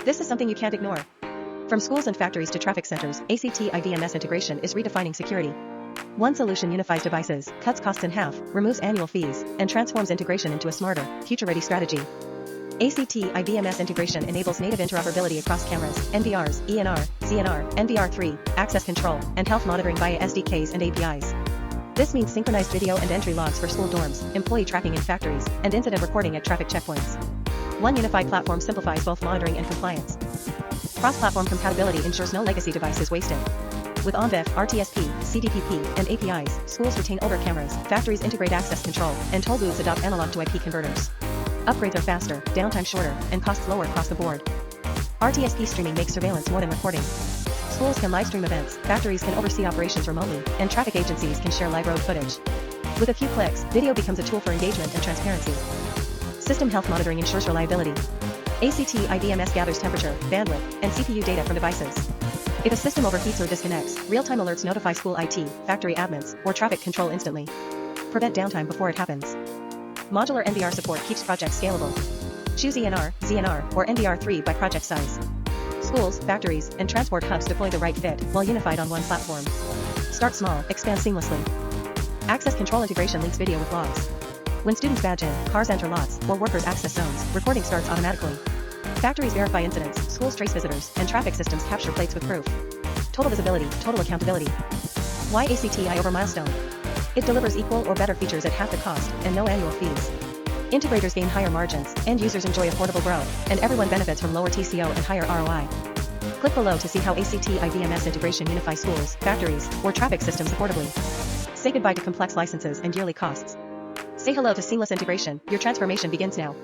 This is something you can't ignore. From schools and factories to traffic centers, ACTi VMS integration is redefining security. One solution unifies devices, cuts costs in half, removes annual fees, and transforms integration into a smarter, future-ready strategy. ACTi VMS integration enables native interoperability across cameras, NVRs, ENR, CNR, NVR3, access control, and health monitoring via SDKs and APIs. This means synchronized video and entry logs for school dorms, employee tracking in factories, and incident reporting at traffic checkpoints. One unified platform simplifies both monitoring and compliance. Cross-platform compatibility ensures no legacy device is wasted. With ONVIF, RTSP, CDPP, and APIs, schools retain older cameras, factories integrate access control, and toll booths adopt analog to IP converters. Upgrades are faster, downtime shorter, and costs lower across the board. RTSP streaming makes surveillance more than recording. Schools can live stream events, factories can oversee operations remotely, and traffic agencies can share live road footage. With a few clicks, video becomes a tool for engagement and transparency. System health monitoring ensures reliability. ACTi VMS gathers temperature, bandwidth, and CPU data from devices. If a system overheats or disconnects, real-time alerts notify school IT, factory admins, or traffic control instantly. Prevent downtime before it happens. Modular NVR support keeps projects scalable. Choose ENR, ZNR, or NVR3 by project size. Schools, factories, and transport hubs deploy the right fit, while unified on one platform. Start small, expand seamlessly. Access control integration links video with logs. When students badge in, cars enter lots, or workers access zones, recording starts automatically. Factories verify incidents, schools trace visitors, and traffic systems capture plates with proof. Total visibility, total accountability. Why ACTi over Milestone? It delivers equal or better features at half the cost, and no annual fees. Integrators gain higher margins, end users enjoy affordable growth, and everyone benefits from lower TCO and higher ROI. Click below to see how ACTi VMS integration unifies schools, factories, or traffic systems affordably. Say goodbye to complex licenses and yearly costs. Say hello to seamless integration. Your transformation begins now.